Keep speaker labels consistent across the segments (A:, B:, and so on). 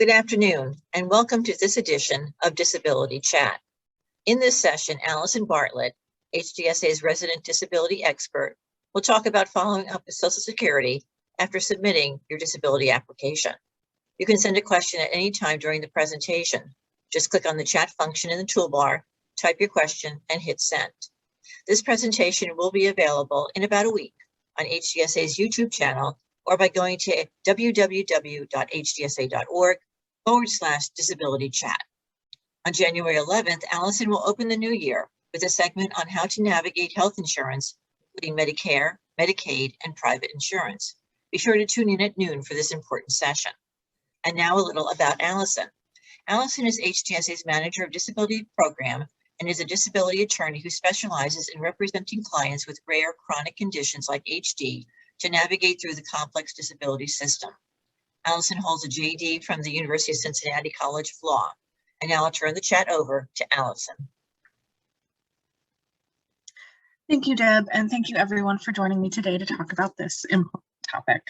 A: Good afternoon, and welcome to this edition of Disability Chat. In this session, Allison Bartlett, HDSA's resident disability expert, will talk about following up with Social Security after submitting your disability application. You can send a question at any time during the presentation. Just click on the chat function in the toolbar, type your question, and hit send. This presentation will be available in about a week on HDSA's YouTube channel or by going to www.hdsa.org/disability chat. On January 11th, Allison will open the new year with a segment on how to navigate health insurance, including Medicare, Medicaid, and private insurance. Be sure to tune in at noon for this important session. And now a little about Allison. Allison is HDSA's Manager of Disability Program and is a disability attorney who specializes in representing clients with rare chronic conditions like HD to navigate through the complex disability system. Allison holds a JD from the University of Cincinnati College of Law. And now I'll turn the chat over to Allison.
B: Thank you, Deb, and thank you everyone for joining me today to talk about this important topic.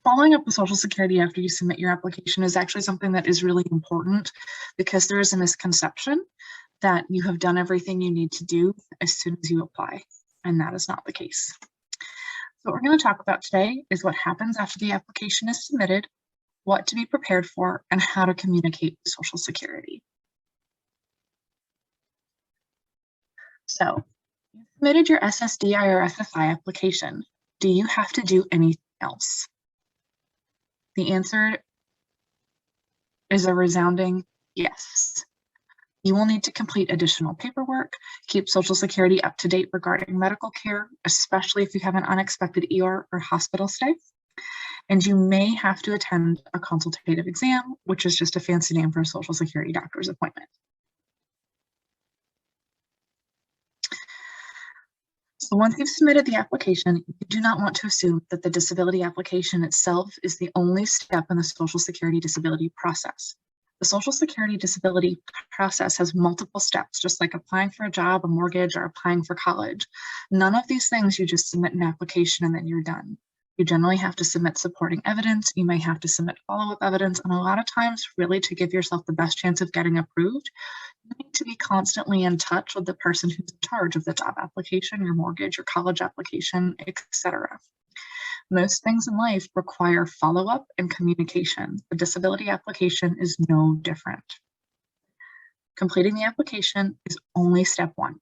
B: Following up with Social Security after you submit your application is actually something that is really important because there is a misconception that you have done everything you need to do as soon as you apply, and that is not the case. So what we're going to talk about today is what happens after the application is submitted, what to be prepared for, and how to communicate with Social Security. So, you submitted your SSDI or SSI application. Do you have to do anything else? The answer is a resounding yes. You will need to complete additional paperwork, keep Social Security up to date regarding medical care, especially if you have an unexpected ER or hospital stay. And you may have to attend a consultative exam, which is just a fancy name for a Social Security doctor's appointment. So once you've submitted the application, you do not want to assume that the disability application itself is the only step in the Social Security disability process. The Social Security disability process has multiple steps, just like applying for a job, a mortgage, or applying for college. None of these things you just submit an application and then you're done. You generally have to submit supporting evidence. You may have to submit follow-up evidence, and a lot of times, really to give yourself the best chance of getting approved, you need to be constantly in touch with the person who's in charge of the job application, your mortgage, your college application, etc. Most things in life require follow-up and communication. The disability application is no different. Completing the application is only step one.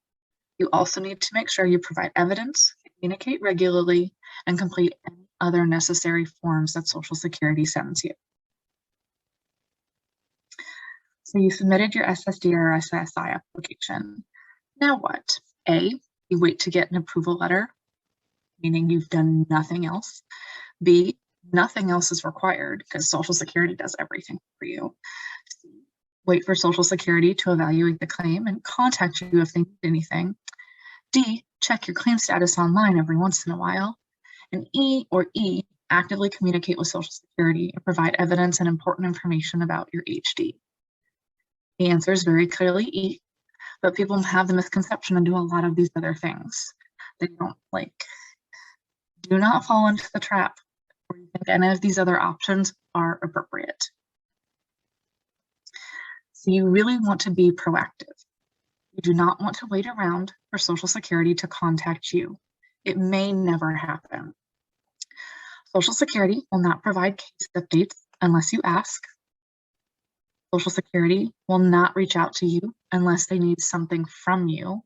B: You also need to make sure you provide evidence, communicate regularly, and complete any other necessary forms that Social Security sends you. So you submitted your SSD or SSI application. Now what? A, you wait to get an approval letter, meaning you've done nothing else. B, nothing else is required because Social Security does everything for you. C, wait for Social Security to evaluate the claim and contact you if they need anything. D, check your claim status online every once in a while. And E, actively communicate with Social Security and provide evidence and important information about your HD. The answer is very clearly E, but people have the misconception and do a lot of these other things. They don't do not fall into the trap where you think any of these other options are appropriate. So you really want to be proactive. You do not want to wait around for Social Security to contact you. It may never happen. Social Security will not provide case updates unless you ask. Social Security will not reach out to you unless they need something from you.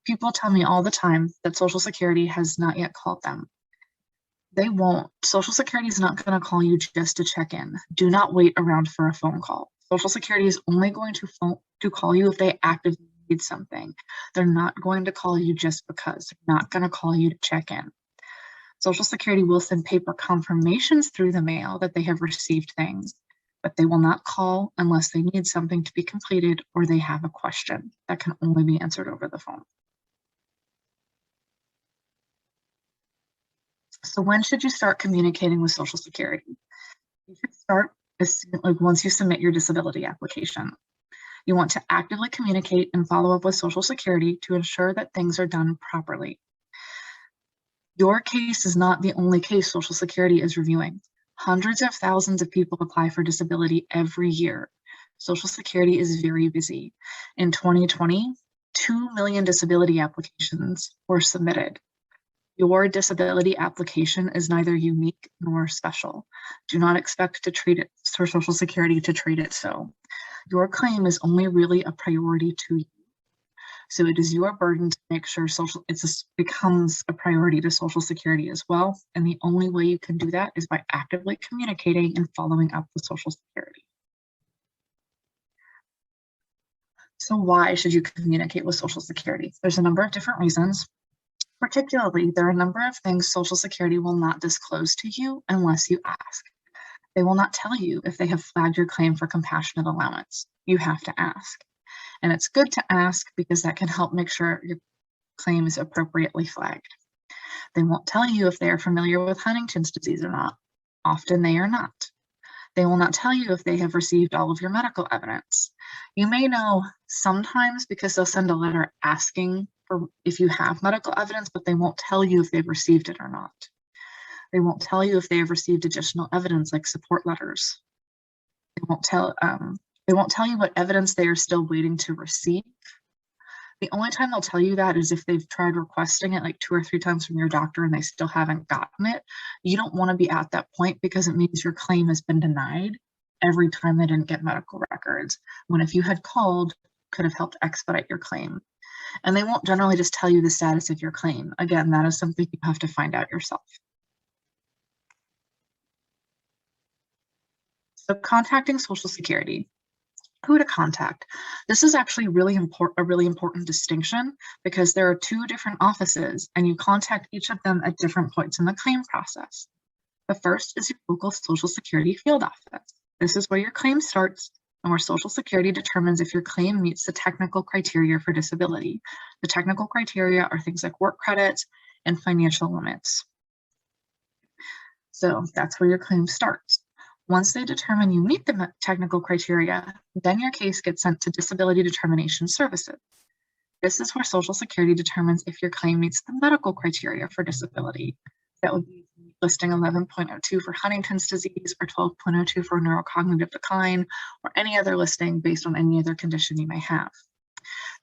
B: People tell me all the time that Social Security has not yet called them. They won't. Social Security is not going to call you just to check in. Do not wait around for a phone call. Social Security is only going to call you if they actively need something. They're not going to call you just because. They're not going to call you to check in. Social Security will send paper confirmations through the mail that they have received things, but they will not call unless they need something to be completed or they have a question that can only be answered over the phone. So when should you start communicating with Social Security? You should start once you submit your disability application. You want to actively communicate and follow up with Social Security to ensure that things are done properly. Your case is not the only case Social Security is reviewing. Hundreds of thousands of people apply for disability every year. Social Security is very busy. In 2020, 2 million disability applications were submitted. Your disability application is neither unique nor special. Do not expect to treat it for Social Security to treat it so. Your claim is only really a priority to you. So it is your burden to make sure it becomes a priority to Social Security as well. And the only way you can do that is by actively communicating and following up with Social Security. So why should you communicate with Social Security? There's a number of different reasons. Particularly, there are a number of things Social Security will not disclose to you unless you ask. They will not tell you if they have flagged your claim for compassionate allowance. You have to ask. And it's good to ask because that can help make sure your claim is appropriately flagged. They won't tell you if they are familiar with Huntington's disease or not. Often they are not. They will not tell you if they have received all of your medical evidence. You may know sometimes because they'll send a letter asking for if you have medical evidence, but they won't tell you if they've received it or not. They won't tell you if they have received additional evidence like support letters. They won't tell you what evidence they are still waiting to receive. The only time they'll tell you that is if they've tried requesting it like 2 or 3 times from your doctor and they still haven't gotten it. You don't want to be at that point because it means your claim has been denied every time they didn't get medical records, when if you had called, could have helped expedite your claim. And they won't generally just tell you the status of your claim. Again, that is something you have to find out yourself. So contacting Social Security. Who to contact. This is actually a really important distinction because there are 2 different offices and you contact each of them at different points in the claim process. The first is your local Social Security field office. This is where your claim starts and where Social Security determines if your claim meets the technical criteria for disability. The technical criteria are things like work credits and financial limits. So that's where your claim starts. Once they determine you meet the technical criteria, then your case gets sent to Disability Determination Services. This is where Social Security determines if your claim meets the medical criteria for disability. That would be listing 11.02 for Huntington's disease or 12.02 for neurocognitive decline or any other listing based on any other condition you may have.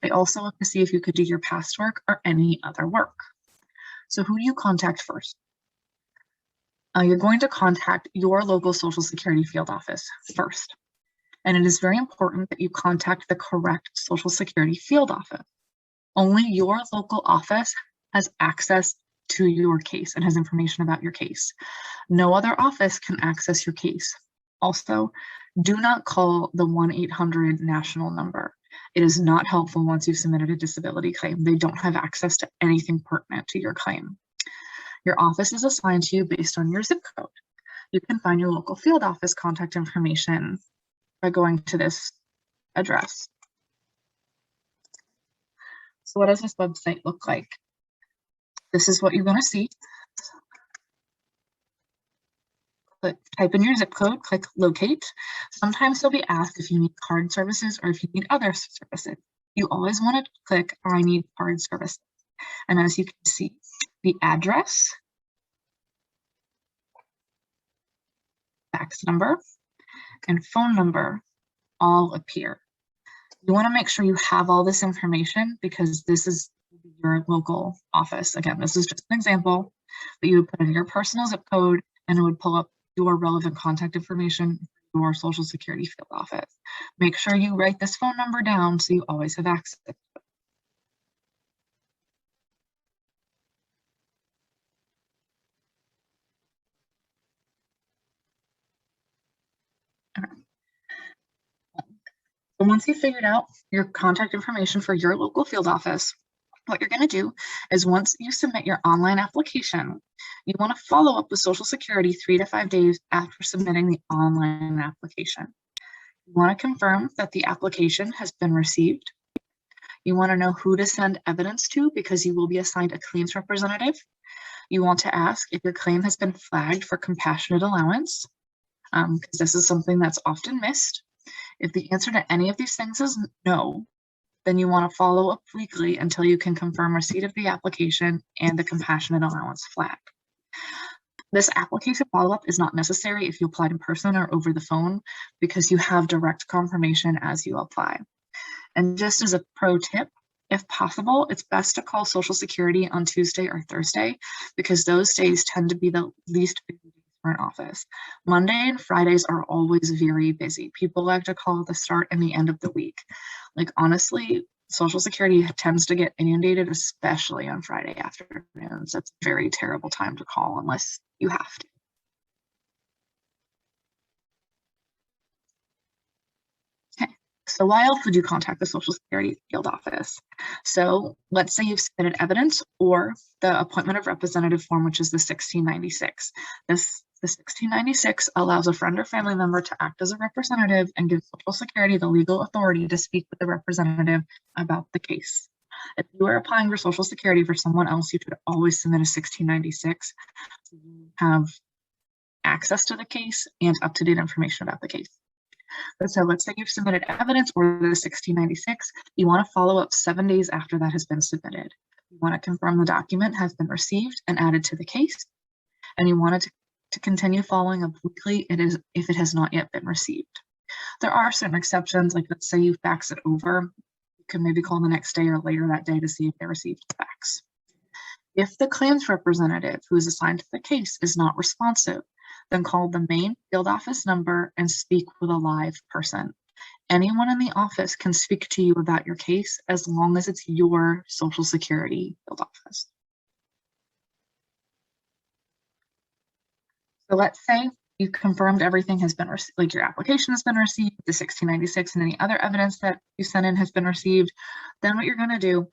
B: They also look to see if you could do your past work or any other work. So who do you contact first? You're going to contact your local Social Security field office first. And it is very important that you contact the correct Social Security field office. Only your local office has access to your case and has information about your case. No other office can access your case. Also, do not call the 1-800 national number. It is not helpful once you've submitted a disability claim. They don't have access to anything pertinent to your claim. Your office is assigned to you based on your zip code. You can find your local field office contact information by going to this address. So what does this website look like? This is what you're going to see. Type in your zip code, click locate. Sometimes you'll be asked if you need card services or if you need other services. You always want to click I need card services. And as you can see, the address, fax number, and phone number all appear. You want to make sure you have all this information because this is your local office. Again, this is just an example, but you would put in your personal zip code and it would pull up your relevant contact information for your Social Security field office. Make sure you write this phone number down so you always have access. So once you've figured out your contact information for your local field office, what you're going to do is once you submit your online application, you want to follow up with Social Security 3 to 5 days after submitting the online application. You want to confirm that the application has been received. You want to know who to send evidence to because you will be assigned a claims representative. You want to ask if your claim has been flagged for compassionate allowance, because this is something that's often missed. If the answer to any of these things is no, then you want to follow up weekly until you can confirm receipt of the application and the compassionate allowance flag. This application follow-up is not necessary if you applied in person or over the phone because you have direct confirmation as you apply. And just as a pro tip, if possible, it's best to call Social Security on Tuesday or Thursday because those days tend to be the least busy days for an office. Monday and Fridays are always very busy. People like to call the start and the end of the week. Like honestly, Social Security tends to get inundated, especially on Friday afternoons. That's a very terrible time to call unless you have to. So why else would you contact the Social Security field office? So let's say you've submitted evidence or the appointment of representative form, which is the 1696. The 1696 allows a friend or family member to act as a representative and gives Social Security the legal authority to speak with the representative about the case. If you are applying for Social Security for someone else, you should always submit a 1696 so you have access to the case and up-to-date information about the case. So let's say you've submitted evidence or the 1696, you want to follow up 7 days after that has been submitted. You want to confirm the document has been received and added to the case, and you want it to continue following up weekly if it has not yet been received. There are certain exceptions, like let's say you fax it over, you can maybe call the next day or later that day to see if they received the fax. If the claims representative who is assigned to the case is not responsive, then call the main field office number and speak with a live person. Anyone in the office can speak to you about your case as long as it's your Social Security field office. So let's say you confirmed everything has been received, like your application has been received, the 1696 and any other evidence that you sent in has been received. Then what you're going to do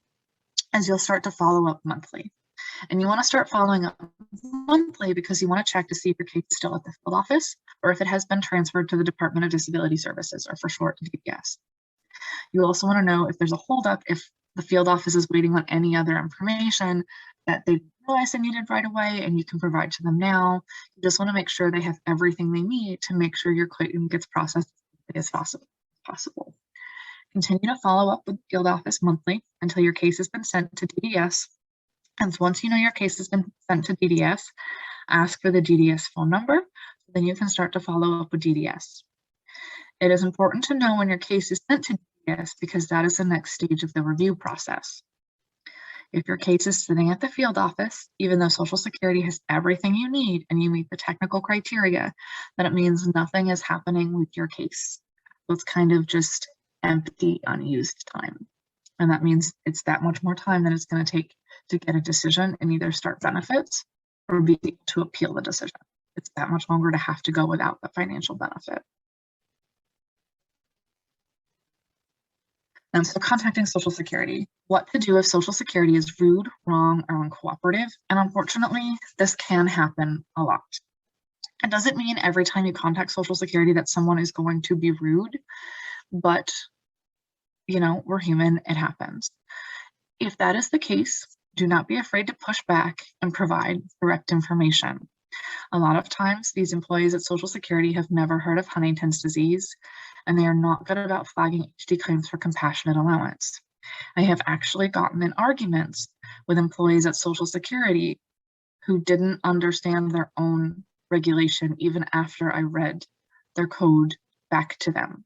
B: is you'll start to follow up monthly. And you want to start following up monthly because you want to check to see if your case is still at the field office or if it has been transferred to the Department of Disability Services, or for short, DDS. You also want to know if there's a holdup, if the field office is waiting on any other information that they realize they needed right away and you can provide to them now. You just want to make sure they have everything they need to make sure your claim gets processed as possible. Continue to follow up with the field office monthly until your case has been sent to DDS. And once you know your case has been sent to DDS, ask for the DDS phone number, so then you can start to follow up with DDS. It is important to know when your case is sent to DDS because that is the next stage of the review process. If your case is sitting at the field office, even though Social Security has everything you need and you meet the technical criteria, then it means nothing is happening with your case. So it's kind of just empty, unused time. And that means it's that much more time that it's going to take to get a decision and either start benefits or be able to appeal the decision. It's that much longer to have to go without the financial benefit. And so contacting Social Security, what to do if Social Security is rude, wrong, or uncooperative. And unfortunately, this can happen a lot. It doesn't mean every time you contact Social Security that someone is going to be rude, but you know, we're human, it happens. If that is the case, do not be afraid to push back and provide correct information. A lot of times, these employees at Social Security have never heard of Huntington's disease, and they are not good about flagging HD claims for compassionate allowance. I have actually gotten in arguments with employees at Social Security who didn't understand their own regulation even after I read their code back to them.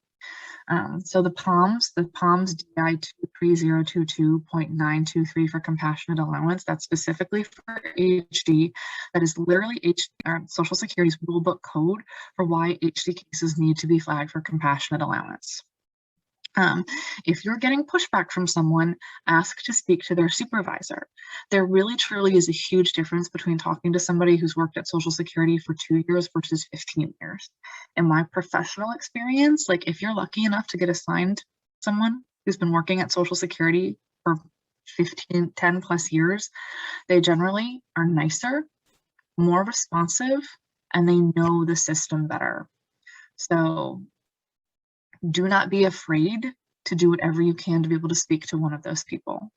B: So the POMS DI 23022.923 for compassionate allowance, that's specifically for HD. That is literally Social Security's rulebook code for why HD cases need to be flagged for compassionate allowance. If you're getting pushback from someone, ask to speak to their supervisor. There really truly is a huge difference between talking to somebody who's worked at Social Security for 2 years versus 15 years. In my professional experience, like if you're lucky enough to get assigned someone who's been working at Social Security for 10 plus years, they generally are nicer, more responsive, and they know the system better. So do not be afraid to do whatever you can to be able to speak to one of those people.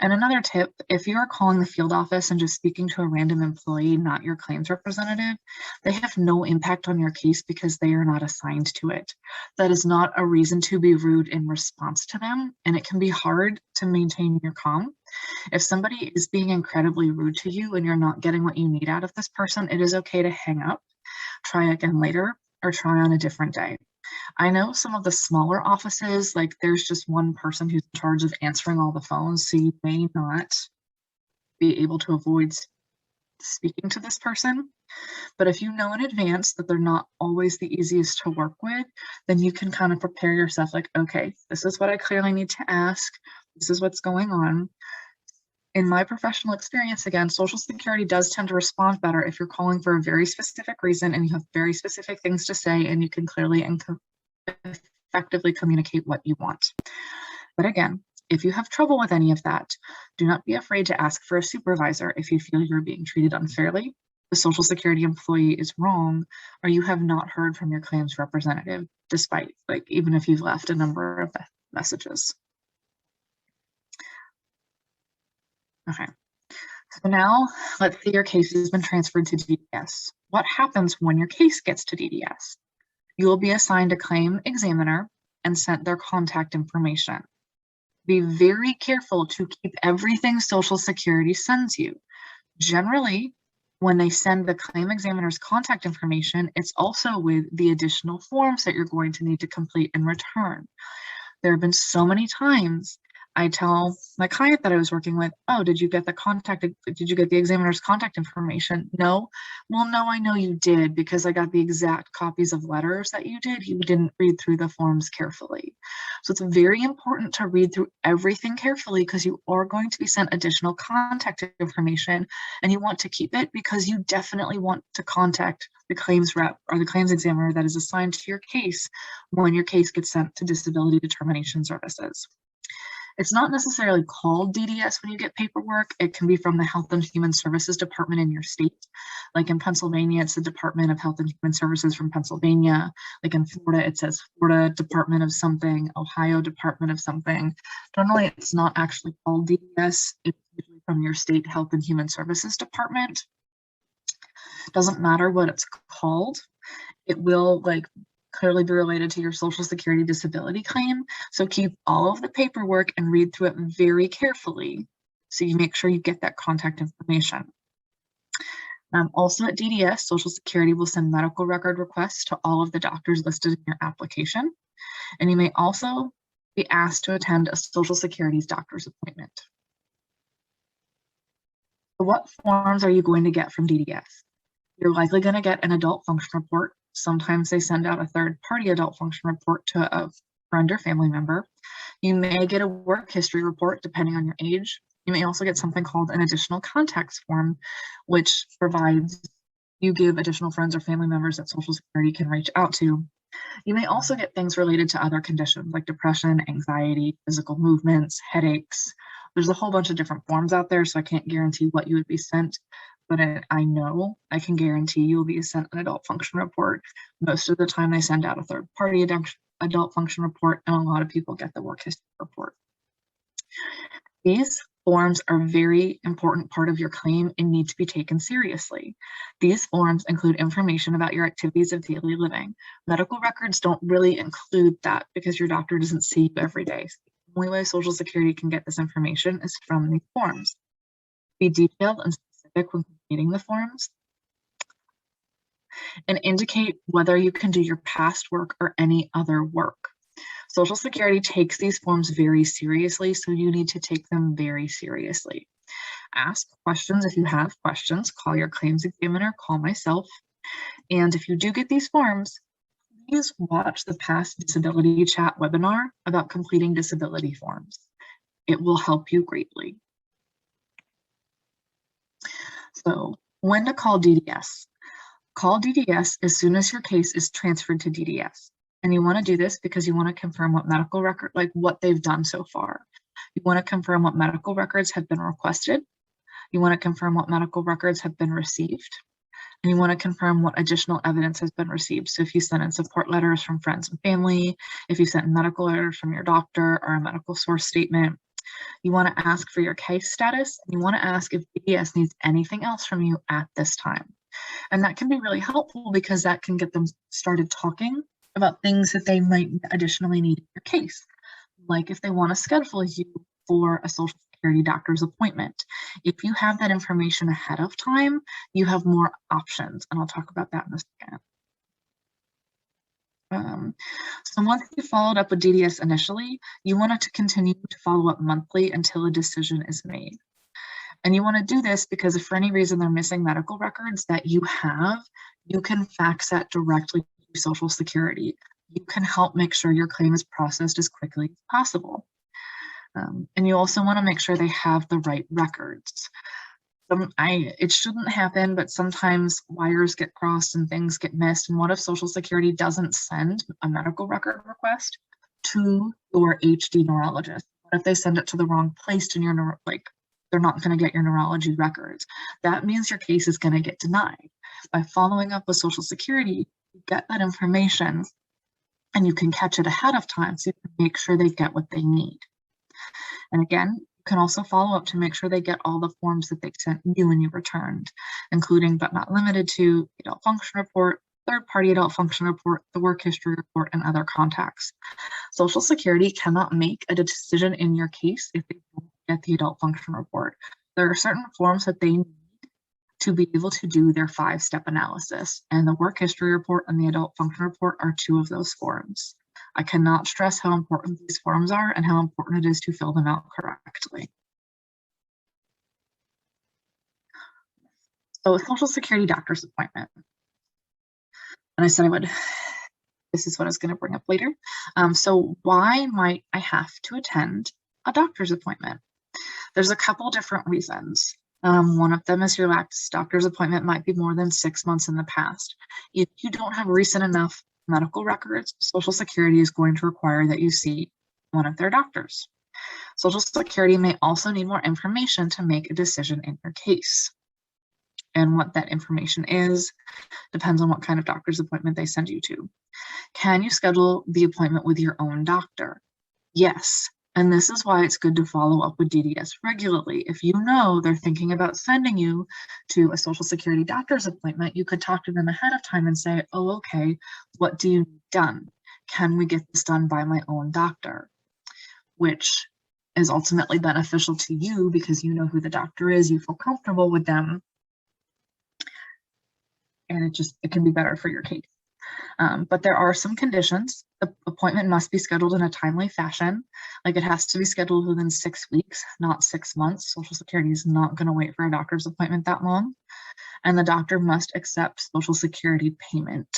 B: And another tip, if you are calling the field office and just speaking to a random employee, not your claims representative, they have no impact on your case because they are not assigned to it. That is not a reason to be rude in response to them, and it can be hard to maintain your calm. If somebody is being incredibly rude to you and you're not getting what you need out of this person, it is okay to hang up, try again later, or try on a different day. I know some of the smaller offices, like there's just one person who's in charge of answering all the phones, so you may not be able to avoid speaking to this person. But if you know in advance that they're not always the easiest to work with, then you can kind of prepare yourself like, okay, this is what I clearly need to ask. This is what's going on. In my professional experience, again, Social Security does tend to respond better if you're calling for a very specific reason and you have very specific things to say and you can clearly and effectively communicate what you want. But again, if you have trouble with any of that, do not be afraid to ask for a supervisor if you feel you're being treated unfairly, the Social Security employee is wrong, or you have not heard from your claims representative, despite, like, even if you've left a number of messages. Okay, so now let's say your case has been transferred to DDS. What happens when your case gets to DDS? You will be assigned a claim examiner and sent their contact information. Be very careful to keep everything Social Security sends you. Generally, when they send the claim examiner's contact information, it's also with the additional forms that you're going to need to complete and return. There have been so many times I tell my client that I was working with, oh, did you get the examiner's contact information? No. Well, no, I know you did because I got the exact copies of letters that you did. You didn't read through the forms carefully. So it's very important to read through everything carefully because you are going to be sent additional contact information and you want to keep it because you definitely want to contact the claims rep or the claims examiner that is assigned to your case when your case gets sent to Disability Determination Services. It's not necessarily called DDS when you get paperwork. It can be from the Health and Human Services Department in your state. Like in Pennsylvania, it's the Department of Health and Human Services from Pennsylvania. Like in Florida, it says Florida Department of something, Ohio Department of something. Generally, it's not actually called DDS. It's usually from your state Health and Human Services Department. Doesn't matter what it's called. It will clearly be related to your Social Security disability claim. So keep all of the paperwork and read through it very carefully so you make sure you get that contact information. Also at DDS, Social Security will send medical record requests to all of the doctors listed in your application. And you may also be asked to attend a Social Security's doctor's appointment. So what forms are you going to get from DDS? You're likely going to get an adult function report. Sometimes they send out a third-party adult function report to a friend or family member. You may get a work history report depending on your age. You may also get something called an additional contacts form, which provides you give additional friends or family members that Social Security can reach out to. You may also get things related to other conditions like depression, anxiety, physical movements, headaches. There's a whole bunch of different forms out there, so I can't guarantee what you would be sent. But I know I can guarantee you'll be sent an adult function report. Most of the time they send out a third-party adult function report, and a lot of people get the work history report. These forms are a very important part of your claim and need to be taken seriously. These forms include information about your activities of daily living. Medical records don't really include that because your doctor doesn't see you every day. The only way Social Security can get this information is from these forms. Be detailed and specific when completing the forms, and indicate whether you can do your past work or any other work. Social Security takes these forms very seriously, so you need to take them very seriously. Ask questions if you have questions. Call your claims examiner, call myself. And if you do get these forms, please watch the past disability chat webinar about completing disability forms. It will help you greatly. So when to call DDS? Call DDS as soon as your case is transferred to DDS. And you want to do this because you want to confirm what medical record, what they've done so far. You want to confirm what medical records have been requested. You want to confirm what medical records have been received. And you want to confirm what additional evidence has been received. So if you sent in support letters from friends and family, if you sent in medical letters from your doctor or a medical source statement, You want to ask for your case status, and you want to ask if DDS needs anything else from you at this time. And that can be really helpful because that can get them started talking about things that they might additionally need in your case. Like if they want to schedule you for a Social Security doctor's appointment. If you have that information ahead of time, you have more options, and I'll talk about that in a second. So once you followed up with DDS initially, you want to continue to follow up monthly until a decision is made. And you want to do this because if for any reason they're missing medical records that you have, you can fax that directly to Social Security. You can help make sure your claim is processed as quickly as possible. And you also want to make sure they have the right records. It shouldn't happen, but sometimes wires get crossed and things get missed. And what if Social Security doesn't send a medical record request to your HD neurologist? What if they send it to the wrong place to your they're not going to get your neurology records? That means your case is going to get denied. By following up with Social Security, you get that information and you can catch it ahead of time so you can make sure they get what they need. And again, you can also follow up to make sure they get all the forms that they sent you when you returned, including but not limited to adult function report, third-party adult function report, the work history report, and other contacts. Social Security cannot make a decision in your case if they don't get the adult function report. There are certain forms that they need to be able to do their 5-step analysis, and the work history report and the adult function report are 2 of those forms. I cannot stress how important these forms are and how important it is to fill them out correctly. So a Social Security doctor's appointment. And I said this is what I was going to bring up later. So why might I have to attend a doctor's appointment? There's a couple different reasons. One of them is your last doctor's appointment might be more than 6 months in the past. If you don't have recent enough medical records, Social Security is going to require that you see one of their doctors. Social Security may also need more information to make a decision in your case. And what that information is depends on what kind of doctor's appointment they send you to. Can you schedule the appointment with your own doctor? Yes. And this is why it's good to follow up with DDS regularly. If you know they're thinking about sending you to a Social Security doctor's appointment, you could talk to them ahead of time and say, oh, okay, what do you need done? Can we get this done by my own doctor? Which is ultimately beneficial to you because you know who the doctor is, you feel comfortable with them, and it can be better for your case. But there are some conditions. The appointment must be scheduled in a timely fashion. Like it has to be scheduled within 6 weeks, not 6 months. Social Security is not going to wait for a doctor's appointment that long. And the doctor must accept Social Security payment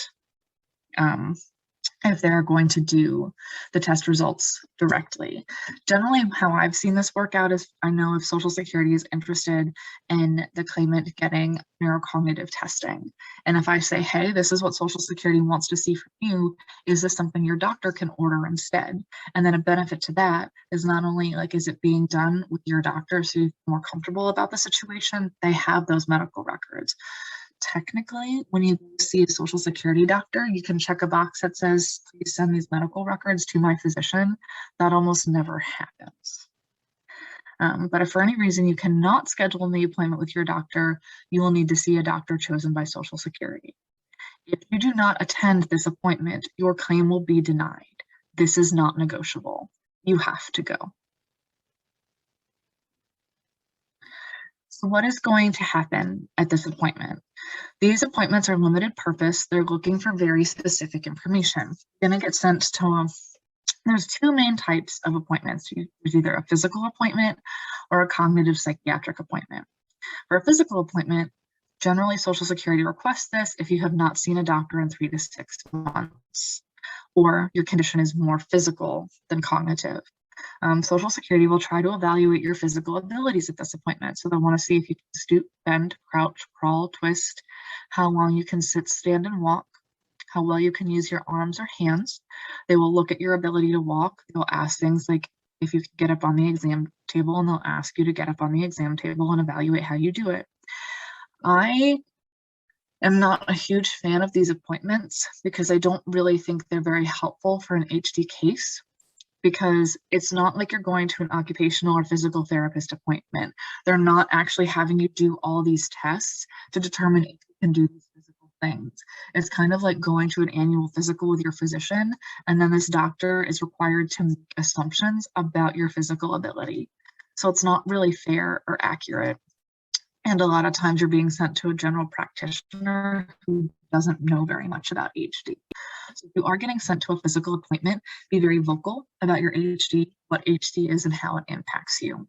B: if they're going to do the test results directly. Generally, how I've seen this work out is I know if Social Security is interested in the claimant getting neurocognitive testing. And if I say, hey, this is what Social Security wants to see from you, is this something your doctor can order instead? And then a benefit to that is not only is it being done with your doctor so you're more comfortable about the situation, they have those medical records. Technically, when you see a Social Security doctor, you can check a box that says, please send these medical records to my physician. That almost never happens. But if for any reason you cannot schedule the appointment with your doctor, you will need to see a doctor chosen by Social Security. If you do not attend this appointment, your claim will be denied. This is not negotiable. You have to go. So what is going to happen at this appointment? These appointments are limited purpose. They're looking for very specific information. You're going to get sent to there's 2 main types of appointments. There's either a physical appointment or a cognitive psychiatric appointment. For a physical appointment, generally Social Security requests this if you have not seen a doctor in 3 to 6 months, or your condition is more physical than cognitive. Social Security will try to evaluate your physical abilities at this appointment. So they'll want to see if you can stoop, bend, crouch, crawl, twist, how long you can sit, stand, and walk, how well you can use your arms or hands. They will look at your ability to walk. They'll ask things like if you can get up on the exam table, and they'll ask you to get up on the exam table and evaluate how you do it. I am not a huge fan of these appointments because I don't really think they're very helpful for an HD case. because it's not like you're going to an occupational or physical therapist appointment. They're not actually having you do all these tests to determine if you can do these physical things. It's kind of like going to an annual physical with your physician, and then this doctor is required to make assumptions about your physical ability. So it's not really fair or accurate. And a lot of times you're being sent to a general practitioner who doesn't know very much about HD. So if you are getting sent to a physical appointment, be very vocal about your HD, what HD is, and how it impacts you.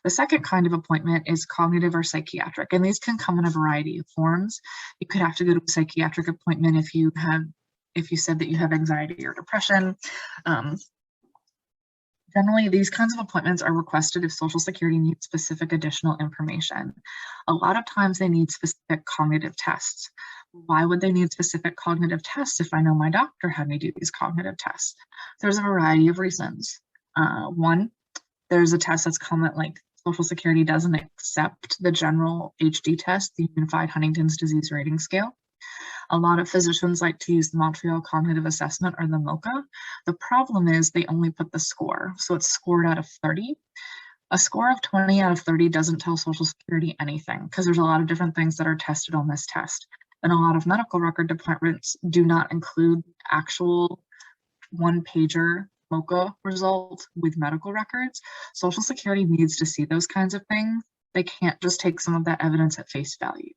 B: The second kind of appointment is cognitive or psychiatric, and these can come in a variety of forms. You could have to go to a psychiatric appointment if you said that you have anxiety or depression. Generally, these kinds of appointments are requested if Social Security needs specific additional information. A lot of times they need specific cognitive tests. Why would they need specific cognitive tests if I know my doctor had me do these cognitive tests? There's a variety of reasons. One, there's a test that's common, like Social Security doesn't accept the general HD test, the Unified Huntington's Disease Rating Scale. A lot of physicians like to use the Montreal Cognitive Assessment, or the MoCA. The problem is they only put the score, so it's scored out of 30. A score of 20 out of 30 doesn't tell Social Security anything, because there's a lot of different things that are tested on this test. And a lot of medical record departments do not include actual one-pager MoCA result with medical records. Social Security needs to see those kinds of things. They can't just take some of that evidence at face value.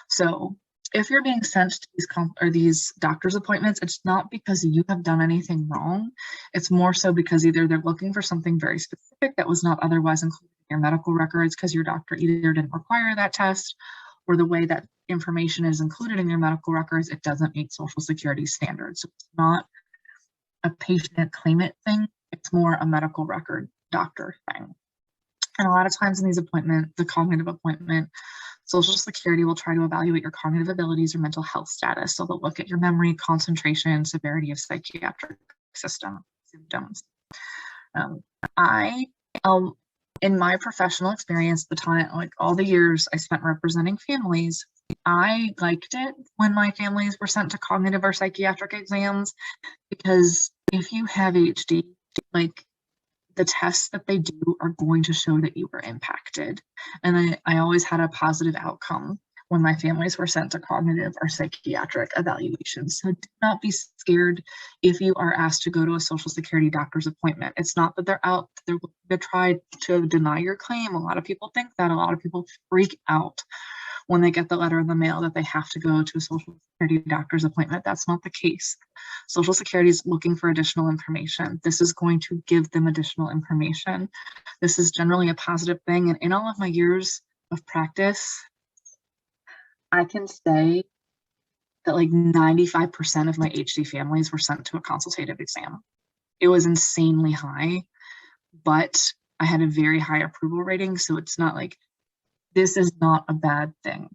B: So if you're being sent to these doctor's appointments, it's not because you have done anything wrong. It's more so because either they're looking for something very specific that was not otherwise included in your medical records because your doctor either didn't require that test, or the way that information is included in your medical records, it doesn't meet Social Security standards. So it's not a patient claimant thing, it's more a medical record doctor thing. And a lot of times in these appointments, the cognitive appointment, Social Security will try to evaluate your cognitive abilities or mental health status. So they'll look at your memory, concentration, severity of psychiatric symptoms. In my professional experience, the time, like all the years I spent representing families, I liked it when my families were sent to cognitive or psychiatric exams, because if you have HD, like the tests that they do are going to show that you were impacted. And I always had a positive outcome when my families were sent to cognitive or psychiatric evaluations. So do not be scared if you are asked to go to a Social Security doctor's appointment. It's not that they're out, they're going to try to deny your claim. A lot of people think that. A lot of people freak out when they get the letter in the mail that they have to go to a Social Security doctor's appointment. That's not the case. Social Security is looking for additional information. This is going to give them additional information. This is generally a positive thing. And in all of my years of practice, I can say that like 95% of my HD families were sent to a consultative exam. It was insanely high, but I had a very high approval rating. So it's not like, this is not a bad thing.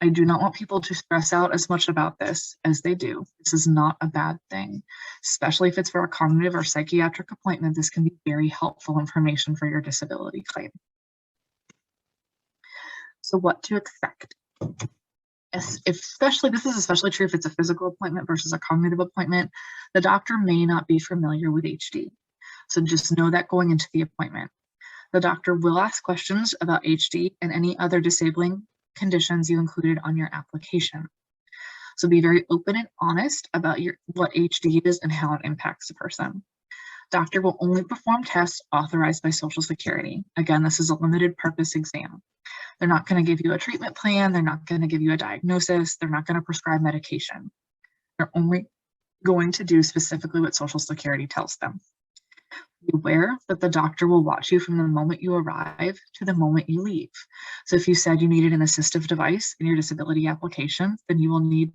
B: I do not want people to stress out as much about this as they do. This is not a bad thing, especially if it's for a cognitive or psychiatric appointment. This can be very helpful information for your disability claim. So what to expect? This is especially true if it's a physical appointment versus a cognitive appointment. The doctor may not be familiar with HD. So just know that going into the appointment. The doctor will ask questions about HD and any other disabling conditions you included on your application. So be very open and honest about what HD is and how it impacts a person. Doctor will only perform tests authorized by Social Security. Again, this is a limited purpose exam. They're not going to give you a treatment plan. They're not going to give you a diagnosis. They're not going to prescribe medication. They're only going to do specifically what Social Security tells them. Be aware that the doctor will watch you from the moment you arrive to the moment you leave. So if you said you needed an assistive device in your disability application, then you will need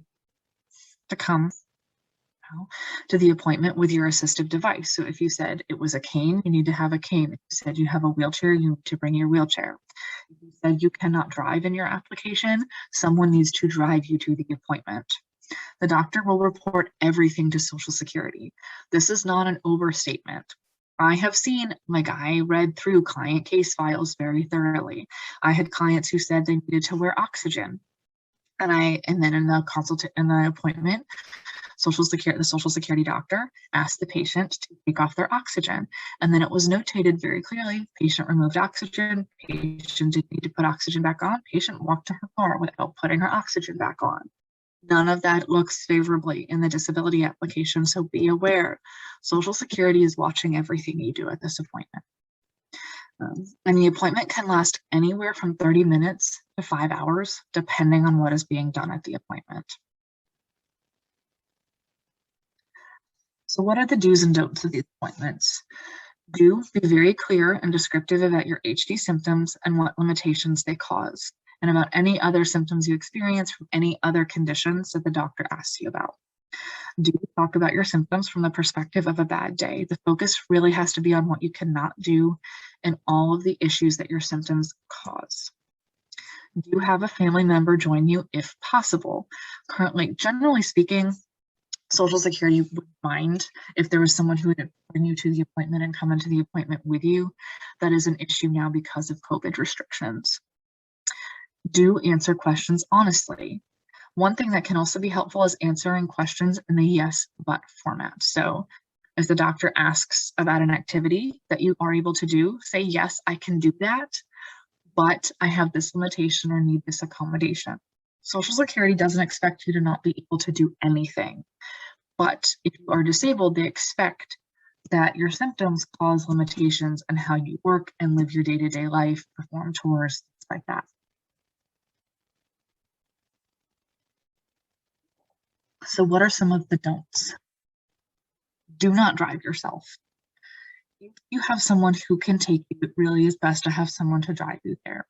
B: to come to the appointment with your assistive device. So if you said it was a cane, you need to have a cane. If you said you have a wheelchair, you need to bring your wheelchair. If you said you cannot drive in your application, someone needs to drive you to the appointment. The doctor will report everything to Social Security. This is not an overstatement. I have seen, like, I read through client case files very thoroughly. I had clients who said they needed to wear oxygen. And then in the appointment, the Social Security doctor asked the patient to take off their oxygen. And then it was notated very clearly, patient removed oxygen, patient didn't need to put oxygen back on, patient walked to her car without putting her oxygen back on. None of that looks favorably in the disability application, so be aware. Social Security is watching everything you do at this appointment. And the appointment can last anywhere from 30 minutes to 5 hours, depending on what is being done at the appointment. So what are the do's and don'ts of these appointments? Do be very clear and descriptive about your HD symptoms and what limitations they cause, and about any other symptoms you experience from any other conditions that the doctor asks you about. Do talk about your symptoms from the perspective of a bad day. The focus really has to be on what you cannot do and all of the issues that your symptoms cause. Do have a family member join you if possible. Currently, generally speaking, Social Security would mind if there was someone who would bring you to the appointment and come into the appointment with you. That is an issue now because of COVID restrictions. Do answer questions honestly. One thing that can also be helpful is answering questions in the yes, but format. So if the doctor asks about an activity that you are able to do, say, yes, I can do that, but I have this limitation or need this accommodation. Social Security doesn't expect you to not be able to do anything. But if you are disabled, they expect that your symptoms cause limitations on how you work and live your day-to-day life, perform chores, things like that. So what are some of the don'ts? Do not drive yourself. If you have someone who can take you, it really is best to have someone to drive you there.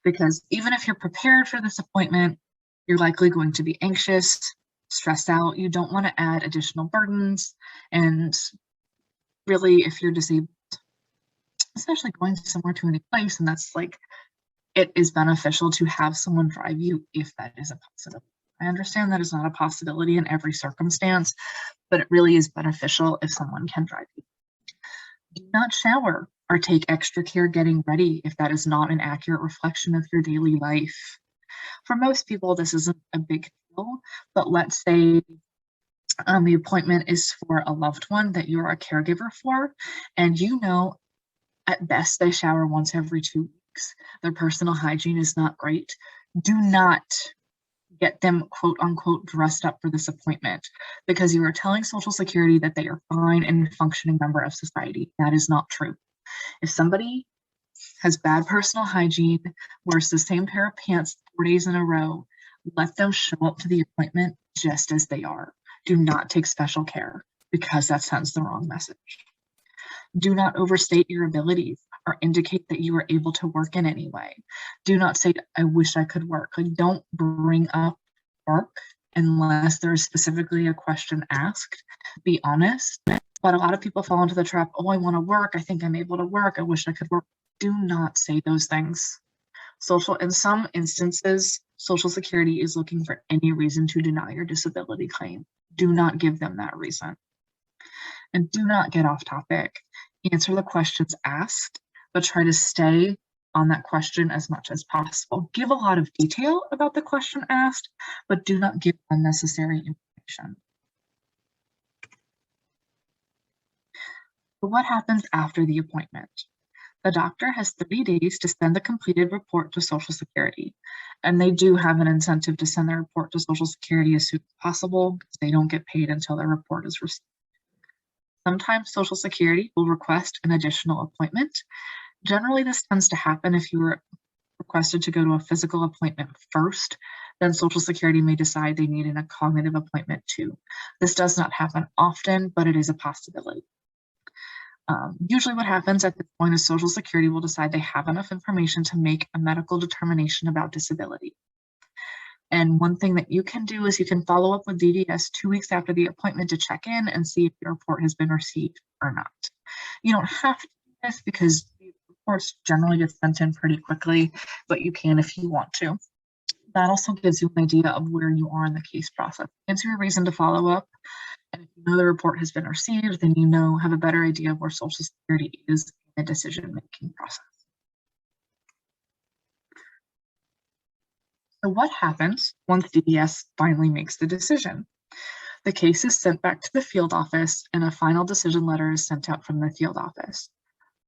B: Because even if you're prepared for this appointment, you're likely going to be anxious, stressed out. You don't want to add additional burdens. And really, if you're disabled, especially going somewhere to a new place, and that's like, it is beneficial to have someone drive you if that is a possibility. I understand that is not a possibility in every circumstance, but it really is beneficial if someone can drive you. Do not shower or take extra care getting ready if that is not an accurate reflection of your daily life. For most people, this isn't a big deal, but let's say the appointment is for a loved one that you're a caregiver for, and you know at best they shower once every 2 weeks. Their personal hygiene is not great. Do not get them quote unquote dressed up for this appointment because you are telling Social Security that they are fine and functioning member of society. That is not true. If somebody has bad personal hygiene, wears the same pair of pants 4 days in a row, let them show up to the appointment just as they are. Do not take special care because that sends the wrong message. Do not overstate your abilities or indicate that you are able to work in any way. Do not say, I wish I could work. Like, don't bring up work unless there is specifically a question asked. Be honest. But a lot of people fall into the trap, oh, I want to work. I think I'm able to work. I wish I could work. Do not say those things. In some instances, Social Security is looking for any reason to deny your disability claim. Do not give them that reason. And do not get off topic. Answer the questions asked, but try to stay on that question as much as possible. Give a lot of detail about the question asked, but do not give unnecessary information. So what happens after the appointment? The doctor has 30 days to send the completed report to Social Security, and they do have an incentive to send their report to Social Security as soon as possible because they don't get paid until their report is received. Sometimes Social Security will request an additional appointment. Generally, this tends to happen if you were requested to go to a physical appointment first, then Social Security may decide they need a cognitive appointment too. This does not happen often, but it is a possibility. Usually what happens at this point is Social Security will decide they have enough information to make a medical determination about disability. And one thing that you can do is you can follow up with DDS 2 weeks after the appointment to check in and see if your report has been received or not. You don't have to do this because the reports generally get sent in pretty quickly, but you can if you want to. That also gives you an idea of where you are in the case process. It gives you a reason to follow up. And if you know the report has been received, then you have a better idea of where Social Security is in the decision-making process. So what happens once DDS finally makes the decision? The case is sent back to the field office and a final decision letter is sent out from the field office.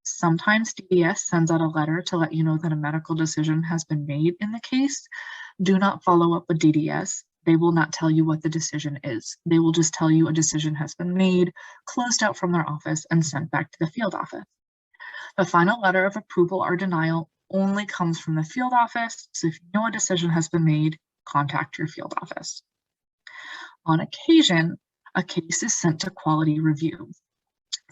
B: Sometimes DDS sends out a letter to let you know that a medical decision has been made in the case. Do not follow up with DDS. They will not tell you what the decision is. They will just tell you a decision has been made, closed out from their office, and sent back to the field office. The final letter of approval or denial only comes from the field office, so if you know a decision has been made, contact your field office. On occasion, a case is sent to quality review.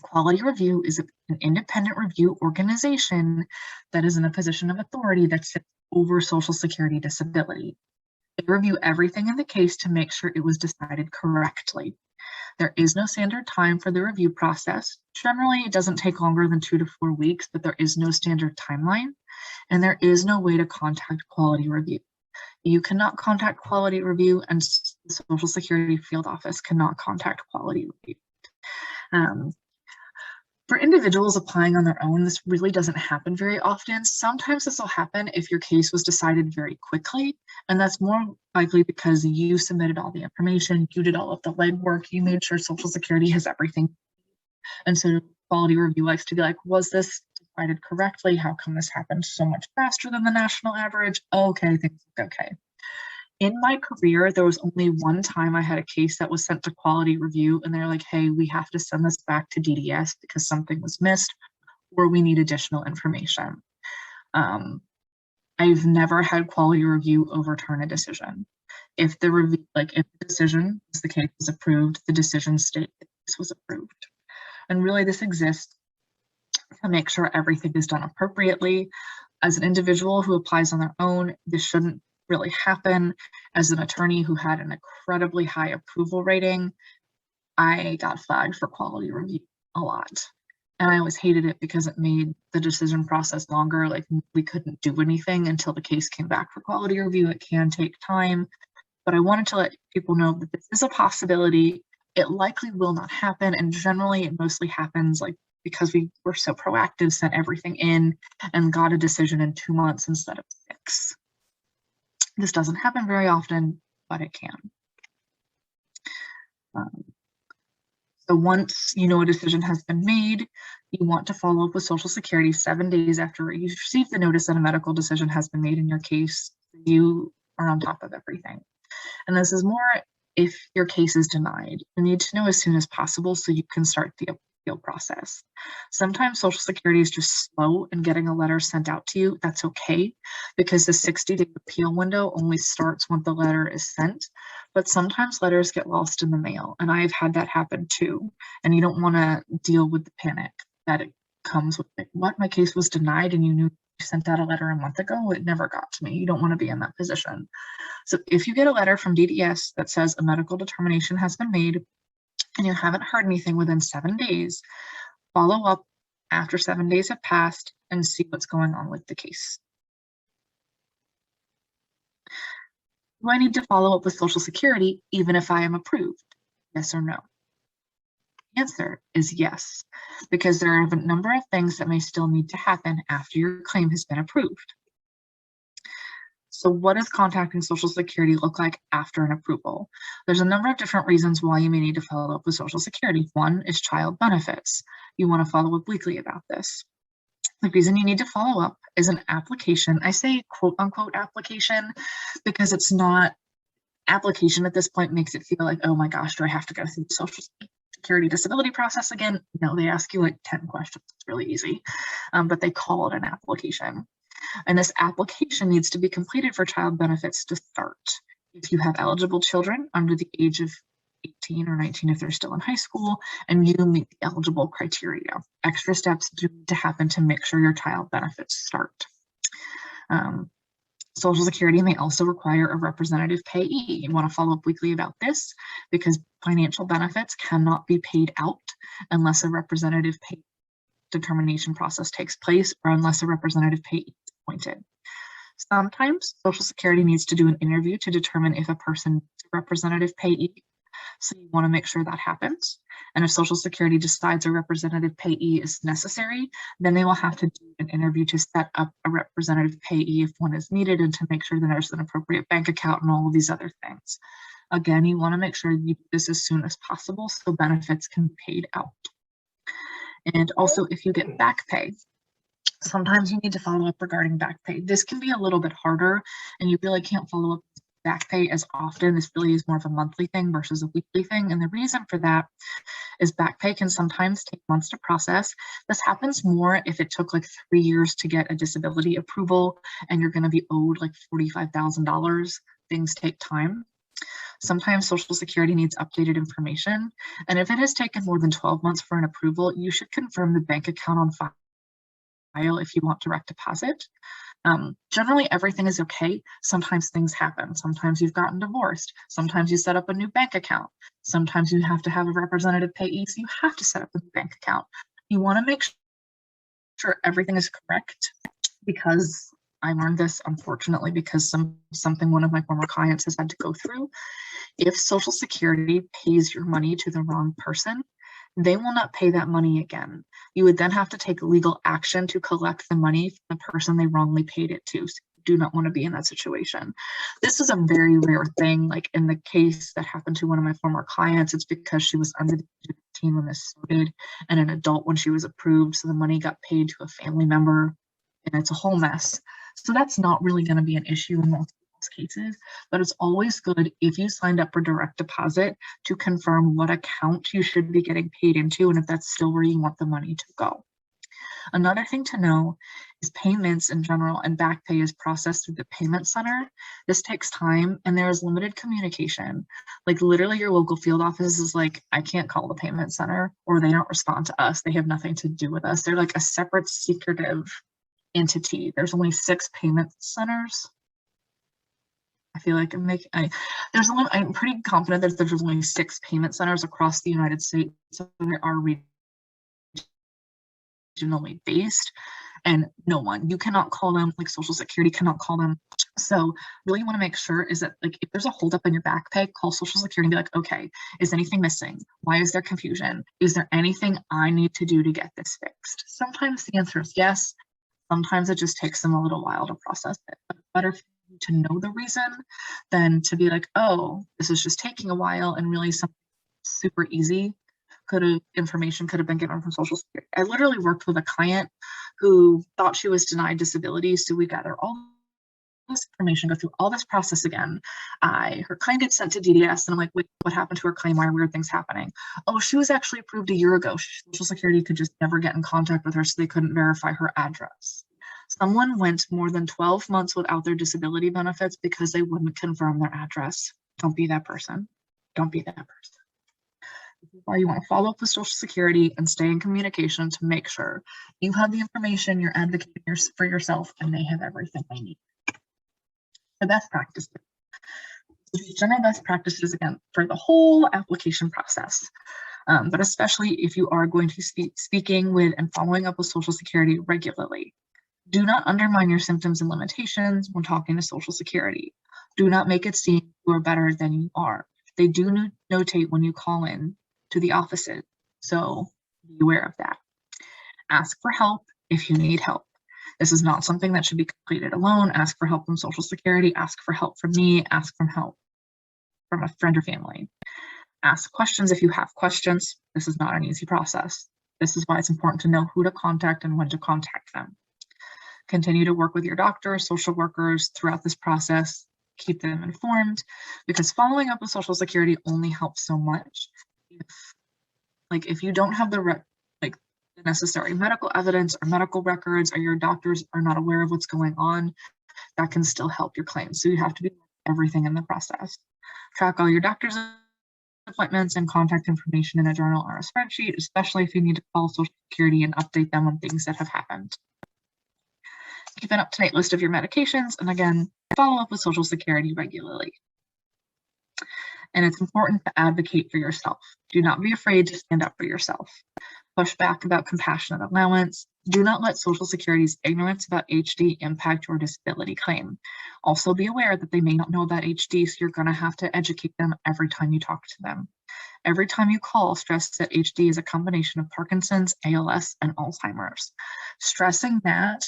B: Quality review is an independent review organization that is in a position of authority that sits over Social Security disability. They review everything in the case to make sure it was decided correctly. There is no standard time for the review process. Generally, it doesn't take longer than 2 to 4 weeks, but there is no standard timeline, and there is no way to contact quality review. You cannot contact quality review, and the Social Security field office cannot contact quality review. For individuals applying on their own, this really doesn't happen very often. Sometimes this will happen if your case was decided very quickly, and that's more likely because you submitted all the information, you did all of the legwork, you made sure Social Security has everything. And so quality review likes to be like, was this decided correctly? How come this happened so much faster than the national average? Okay, things look okay. In my career, there was only one time I had a case that was sent to quality review and they're like, hey, we have to send this back to DDS because something was missed or we need additional information. I've never had quality review overturn a decision. If the review, if the decision was the case was approved, the decision state the case was approved. And really this exists to make sure everything is done appropriately. As an individual who applies on their own, this shouldn't really happen. As an attorney who had an incredibly high approval rating, I got flagged for quality review a lot. And I always hated it because it made the decision process longer. Like we couldn't do anything until the case came back for quality review. It can take time, but I wanted to let people know that this is a possibility. It likely will not happen. And generally it mostly happens because we were so proactive, sent everything in and got a decision in 2 months instead of 6. This doesn't happen very often, but it can. So once you know a decision has been made, you want to follow up with Social Security 7 days after you receive the notice that a medical decision has been made in your case. You are on top of everything. And this is more if your case is denied. You need to know as soon as possible so you can start the appeal process. Sometimes Social Security is just slow in getting a letter sent out to you. That's okay, because the 60-day appeal window only starts when the letter is sent. But sometimes letters get lost in the mail, and I've had that happen too. And you don't want to deal with the panic that it comes with it. What, my case was denied and you knew you sent out a letter a month ago? It never got to me. You don't want to be in that position. So if you get a letter from DDS that says a medical determination has been made, and you haven't heard anything within 7 days, follow up after 7 days have passed and see what's going on with the case. Do I need to follow up with Social Security even if I am approved? Yes or no? The answer is yes, because there are a number of things that may still need to happen after your claim has been approved. So what does contacting Social Security look like after an approval? There's a number of different reasons why you may need to follow up with Social Security. One is child benefits. You want to follow up weekly about this. The reason you need to follow up is an application. I say quote unquote application because it's not application at this point makes it feel like, oh my gosh, do I have to go through the Social Security disability process again? No, they ask you like 10 questions. It's really easy, but they call it an application. And this application needs to be completed for child benefits to start. If you have eligible children under the age of 18 or 19, if they're still in high school, and you meet the eligible criteria, extra steps do need to happen to make sure your child benefits start. Social Security may also require a representative payee. You want to follow up weekly about this because financial benefits cannot be paid out unless a representative pay determination process takes place or unless a representative payee is appointed. Sometimes Social Security needs to do an interview to determine if a person is a representative payee. So you want to make sure that happens. And if Social Security decides a representative payee is necessary, then they will have to do an interview to set up a representative payee if one is needed and to make sure that there's an appropriate bank account and all of these other things. Again, you want to make sure you do this as soon as possible so benefits can be paid out. And also, if you get back pay, sometimes you need to follow up regarding back pay. This can be a little bit harder, and you really can't follow up back pay as often. This really is more of a monthly thing versus a weekly thing. And the reason for that is back pay can sometimes take months to process. This happens more if it took like 3 years to get a disability approval and you're going to be owed like $45,000. Things take time. Sometimes Social Security needs updated information. And if it has taken more than 12 months for an approval, you should confirm the bank account on file if you want direct deposit. Generally, everything is okay. Sometimes things happen. Sometimes you've gotten divorced. Sometimes you set up a new bank account. Sometimes you have to have a representative payee, so you have to set up a new bank account. You want to make sure everything is correct, because I learned this, unfortunately, because something one of my former clients has had to go through. If Social Security pays your money to the wrong person, they will not pay that money again. You would then have to take legal action to collect the money from the person they wrongly paid it to. So you do not want to be in that situation. This is a very rare thing. Like in the case that happened to one of my former clients, it's because she was under the age of 18 when this started and an adult when she was approved. So the money got paid to a family member, and it's a whole mess. So that's not really going to be an issue in most cases, but it's always good if you signed up for direct deposit to confirm what account you should be getting paid into and if that's still where you want the money to go. Another thing to know is payments in general and back pay is processed through the payment center. This takes time and there is limited communication. Like literally your local field office is like, I can't call the payment center, or they don't respond to us. They have nothing to do with us. They're like a separate secretive entity. There's only 6 payment centers. I feel like I'm pretty confident that there's only 6 payment centers across the United States. So they are regionally based, and no one, you cannot call them, like Social Security cannot call them. So really you want to make sure is that like if there's a holdup in your back pay, call Social Security and be like, okay, is anything missing? Why is there confusion? Is there anything I need to do to get this fixed? Sometimes the answer is yes. Sometimes it just takes them a little while to process it. But better to know the reason than to be like, oh, this is just taking a while, and really something super easy information could have been given from Social Security. I literally worked with a client who thought she was denied disability, so we gather all this information, go through all this process again. Her claim gets sent to DDS, and I'm like, wait, what happened to her claim? Why are weird things happening? Oh, she was actually approved a year ago. Social Security could just never get in contact with her, so they couldn't verify her address. Someone went more than 12 months without their disability benefits because they wouldn't confirm their address. Don't be that person. Don't be that person. This is why you want to follow up with Social Security and stay in communication to make sure you have the information, you're advocating for yourself, and they have everything they need. The best practices. General best practices, again, for the whole application process. But especially if you are going to be speaking with and following up with Social Security regularly. Do not undermine your symptoms and limitations when talking to Social Security. Do not make it seem you are better than you are. They do notate when you call in to the offices, so be aware of that. Ask for help if you need help. This is not something that should be completed alone. Ask for help from Social Security, ask for help from me, ask for help from a friend or family. Ask questions if you have questions. This is not an easy process. This is why it's important to know who to contact and when to contact them. Continue to work with your doctors, social workers throughout this process. Keep them informed, because following up with Social Security only helps so much. If you don't have the necessary medical evidence or medical records, or your doctors are not aware of what's going on, that can still help your claim. So you have to do everything in the process. Track all your doctor's appointments and contact information in a journal or a spreadsheet, especially if you need to call Social Security and update them on things that have happened. Keep an up-to-date list of your medications, and again, follow up with Social Security regularly. And it's important to advocate for yourself. Do not be afraid to stand up for yourself. Push back about compassionate allowance. Do not let Social Security's ignorance about HD impact your disability claim. Also be aware that they may not know about HD, so you're going to have to educate them every time you talk to them. Every time you call, stress that HD is a combination of Parkinson's, ALS, and Alzheimer's. Stressing that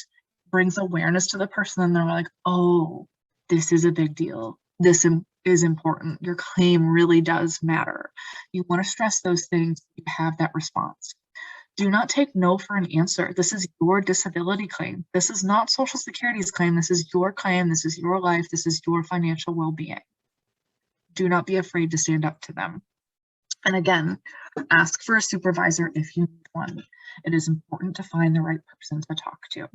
B: brings awareness to the person, and they're like, oh, this is a big deal. this is important. Your claim really does matter. You want to stress those things, you have that response. Do not take no for an answer. This is your disability claim. This is not Social Security's claim. This is your claim. This is your life. This is your financial well-being. Do not be afraid to stand up to them. And again, ask for a supervisor if you need one. It is important to find the right person to talk to.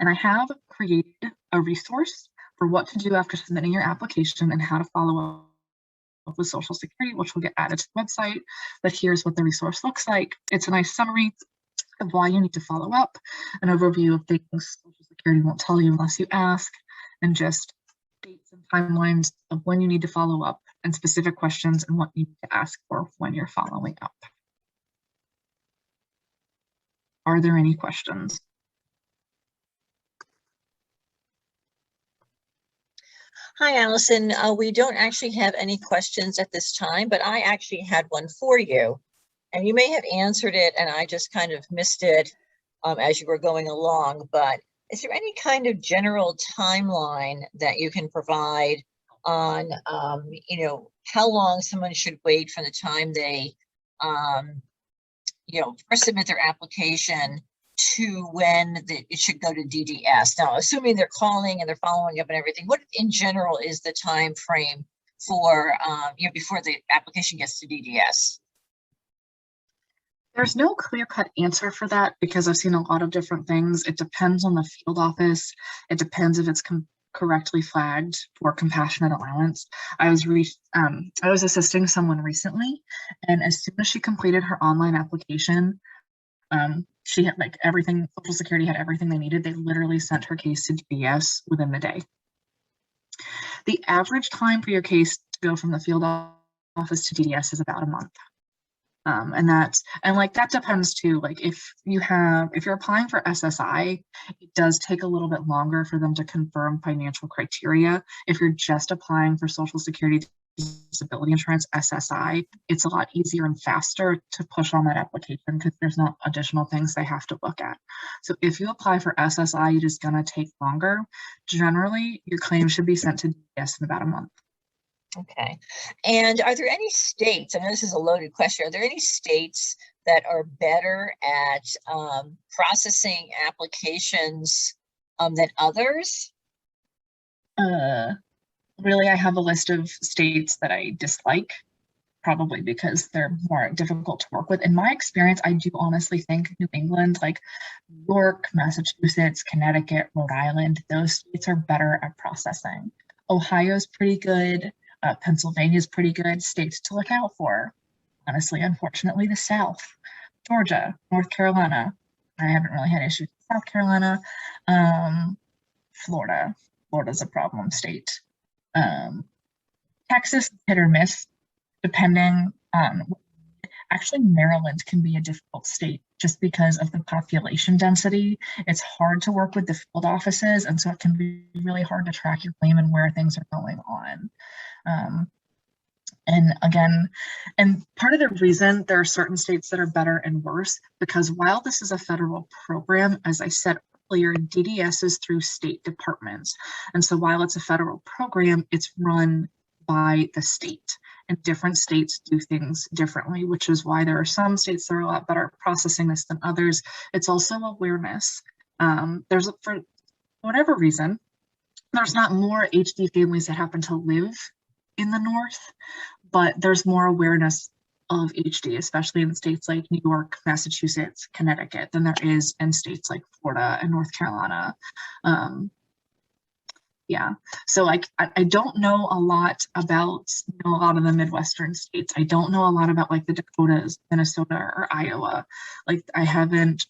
B: And I have created a resource for what to do after submitting your application and how to follow up with Social Security, which will get added to the website. But here's what the resource looks like. It's a nice summary of why you need to follow up, an overview of things Social Security won't tell you unless you ask, and just dates and timelines of when you need to follow up and specific questions and what you need to ask for when you're following up. Are there any questions?
A: Hi, Allison. We don't actually have any questions at this time, but I actually had one for you. And you may have answered it and I just kind of missed it as you were going along. But is there any kind of general timeline that you can provide on, how long someone should wait from the time they, first submit their application to when it should go to DDS? Now, assuming they're calling and they're following up and everything, what in general is the time frame for, before the application gets to DDS?
B: There's no clear-cut answer for that because I've seen a lot of different things. It depends on the field office. It depends if it's correctly flagged for compassionate allowance. I was assisting someone recently, and as soon as she completed her online application, she had like everything, Social Security had everything they needed. They literally sent her case to DDS within the day. The average time for your case to go from the field office to DDS is about a month. And that depends too. Like if you're applying for SSI, it does take a little bit longer for them to confirm financial criteria. If you're just applying for Social Security disability insurance, SSI, it's a lot easier and faster to push on that application because there's not additional things they have to look at. So if you apply for SSI, it is going to take longer. Generally, your claim should be sent to DDS in about a month.
A: Okay. And are there any states, I know this is a loaded question, are there any states that are better at processing applications than others?
B: Really, I have a list of states that I dislike, probably because they're more difficult to work with. In my experience, I do honestly think New England, like New York, Massachusetts, Connecticut, Rhode Island, those states are better at processing. Ohio's pretty good. Pennsylvania's pretty good. States to look out for. Honestly, unfortunately, the South, Georgia, North Carolina. I haven't really had issues with South Carolina. Florida. Florida's a problem state. Texas, hit or miss, depending on. Actually, Maryland can be a difficult state just because of the population density. It's hard to work with the field offices, and so it can be really hard to track your claim and where things are going on. And part of the reason there are certain states that are better and worse, because while this is a federal program, as I said earlier, DDS is through state departments. And so while it's a federal program, it's run by the state, and different states do things differently, which is why there are some states that are a lot better at processing this than others. It's also awareness. For whatever reason, there's not more HD families that happen to live in the North, but there's more awareness of HD, especially in states like New York, Massachusetts, Connecticut, than there is in states like Florida and North Carolina. Yeah, so like I don't know a lot about a lot of the Midwestern states. I don't know a lot about like the Dakotas, Minnesota, or Iowa. Like I haven't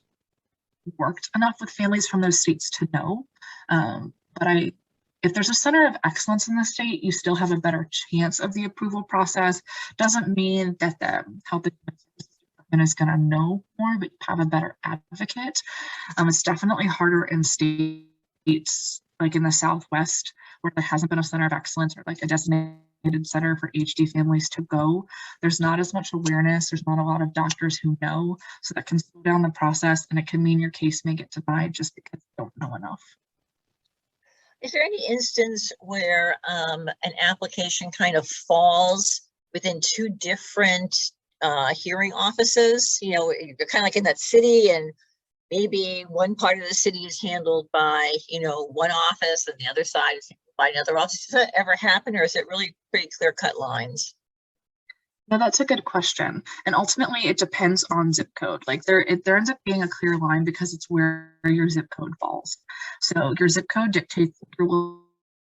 B: worked enough with families from those states to know. But if there's a center of excellence in the state, you still have a better chance of the approval process. Doesn't mean that the health and human services department is going to know more, but you have a better advocate. It's definitely harder in states like in the Southwest, where there hasn't been a center of excellence or like a designated center for HD families to go. There's not as much awareness. There's not a lot of doctors who know, so that can slow down the process, and it can mean your case may get denied just because you don't know enough.
A: Is there any instance where an application kind of falls within two different hearing offices? You know, you're kind of like in that city, and maybe one part of the city is handled by, you know, one office and the other side is handled by another office. Does that ever happen, or is it really pretty clear-cut lines?
B: No, that's a good question. And ultimately, it depends on zip code. Like there ends up being a clear line because it's where your zip code falls. So your zip code dictates your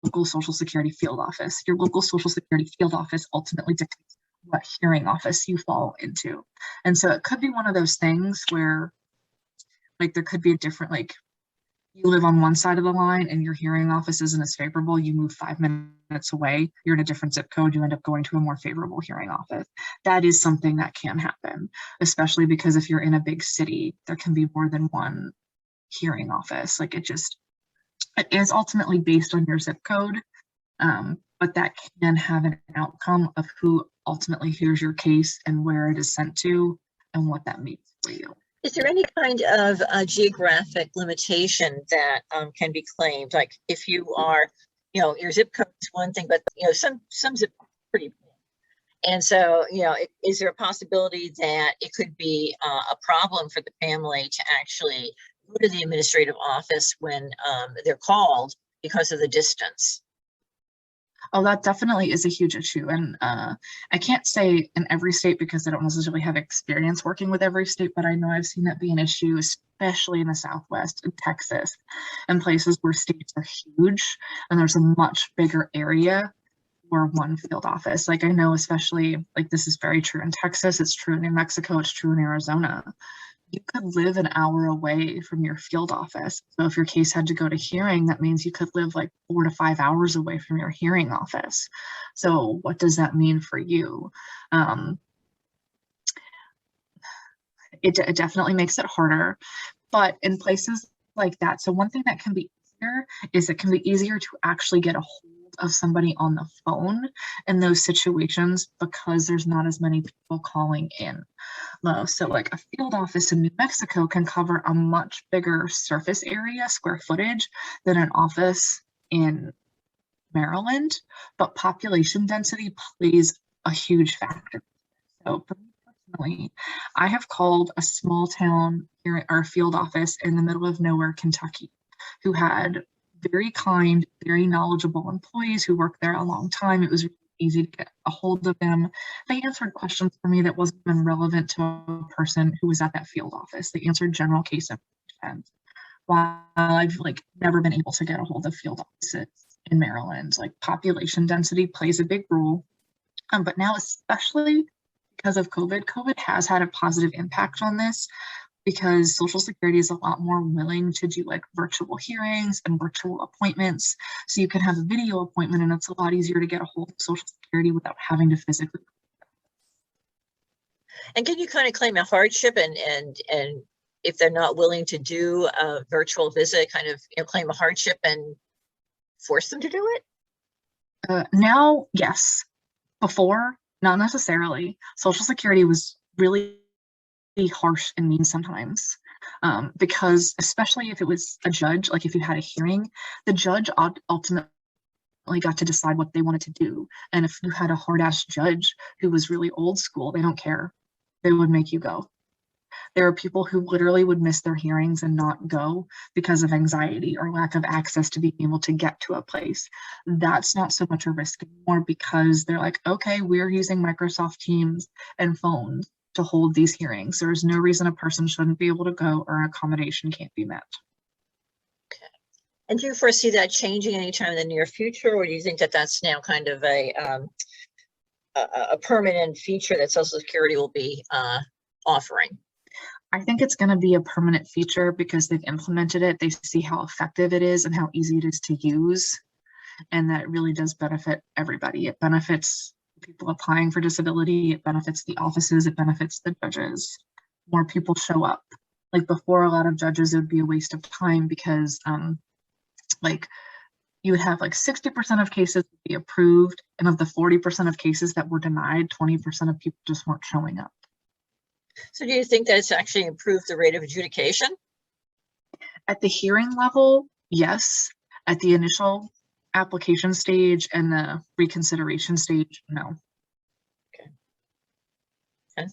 B: local Social Security field office. Your local Social Security field office ultimately dictates what hearing office you fall into. And so it could be one of those things where, like, there could be a different, like, you live on one side of the line and your hearing office isn't as favorable, you move 5 minutes away, you're in a different zip code, you end up going to a more favorable hearing office. That is something that can happen, especially because if you're in a big city, there can be more than one hearing office. Like it is ultimately based on your zip code, but that can have an outcome of who ultimately hears your case and where it is sent to and what that means for you.
A: Is there any kind of geographic limitation that can be claimed? Like if you are, you know, your zip code is one thing, but you know, some zip codes are pretty big. And so, you know, is there a possibility that it could be a problem for the family to actually go to the administrative office when they're called because of the distance?
B: Oh, that definitely is a huge issue. And I can't say in every state because I don't necessarily have experience working with every state, but I know I've seen that be an issue, especially in the Southwest and Texas and places where states are huge and there's a much bigger area for one field office. Like I know, especially like this is very true in Texas, it's true in New Mexico, it's true in Arizona. You could live an hour away from your field office. So if your case had to go to hearing, that means you could live like 4 to 5 hours away from your hearing office. So what does that mean for you? It definitely makes it harder, but in places like that, so one thing that can be easier is it can be easier to actually get a hold of somebody on the phone in those situations because there's not as many people calling in. So like a field office in New Mexico can cover a much bigger surface area, square footage, than an office in Maryland, but population density plays a huge factor. So for me personally, I have called a small town here, our field office in the middle of nowhere, Kentucky, who had very kind, very knowledgeable employees who worked there a long time. It was really easy to get a hold of them. They answered questions for me that wasn't even relevant to a person who was at that field office. They answered general case information. While I've like never been able to get a hold of field offices in Maryland, like population density plays a big role. But now, especially because of COVID has had a positive impact on this because Social Security is a lot more willing to do like virtual hearings and virtual appointments. So you can have a video appointment and it's a lot easier to get a hold of Social Security without having to physically.
A: And can you kind of claim a hardship and if they're not willing to do a virtual visit, kind of, you know, claim a hardship and force them to do it?
B: Now, yes. Before, not necessarily. Social Security was really harsh and mean sometimes because especially if it was a judge, like if you had a hearing, the judge ultimately got to decide what they wanted to do. And if you had a hard-ass judge who was really old school, they don't care. They would make you go. There are people who literally would miss their hearings and not go because of anxiety or lack of access to being able to get to a place. That's not so much a risk anymore because they're like, okay, we're using Microsoft Teams and phones to hold these hearings. There's no reason a person shouldn't be able to go or an accommodation can't be met.
A: Okay. And do you foresee that changing anytime in the near future, or do you think that that's now kind of a permanent feature that Social Security will be offering?
B: I think it's going to be a permanent feature because they've implemented it. They see how effective it is and how easy it is to use. And that really does benefit everybody. It benefits people applying for disability. It benefits the offices. It benefits the judges. More people show up. Like before, a lot of judges, it would be a waste of time because like you would have like 60% of cases be approved. And of the 40% of cases that were denied, 20% of people just weren't showing up.
A: So do you think that it's actually improved the rate of adjudication?
B: At the hearing level, yes. At the initial application stage and the reconsideration stage, no.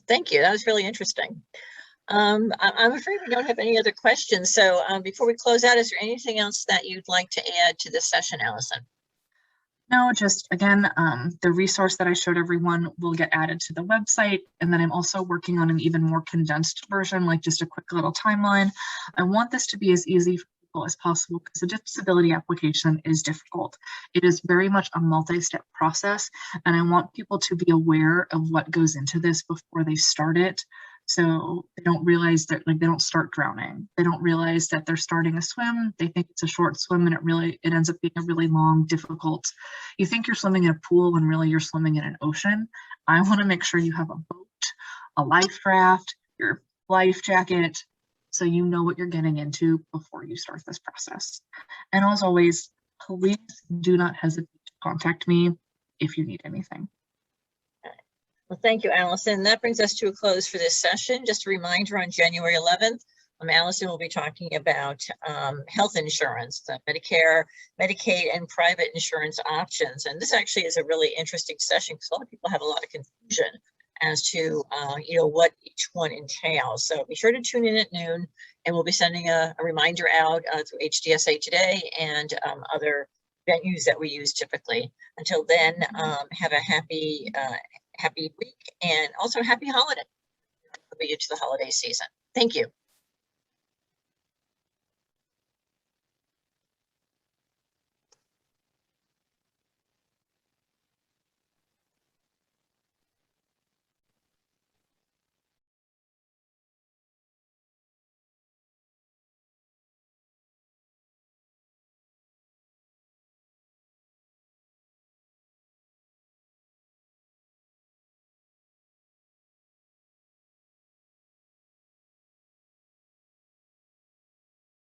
A: Thank you. That was really interesting. I'm afraid we don't have any other questions. So before we close out, is there anything else that you'd like to add to this session, Allison?
B: No, just again, the resource that I showed everyone will get added to the website. And then I'm also working on an even more condensed version, like just a quick little timeline. I want this to be as easy for people as possible because the disability application is difficult. It is very much a multi-step process, and I want people to be aware of what goes into this before they start it. So they don't realize that, like, they don't start drowning. They don't realize that they're starting a swim. They think it's a short swim, and it ends up being a really long, difficult. You think you're swimming in a pool when really you're swimming in an ocean. I want to make sure you have a boat, a life raft, your life jacket, so you know what you're getting into before you start this process. And as always, please do not hesitate to contact me if you need anything.
A: Well, thank you, Allison. That brings us to a close for this session. Just a reminder, on January 11th, Allison will be talking about health insurance, Medicare, Medicaid, and private insurance options. And this actually is a really interesting session because a lot of people have a lot of confusion as to what each one entails. So be sure to tune in at noon, and we'll be sending a reminder out through HDSA Today and other venues that we use typically. Until then, have a happy week, and also happy holiday to the holiday season. Thank you.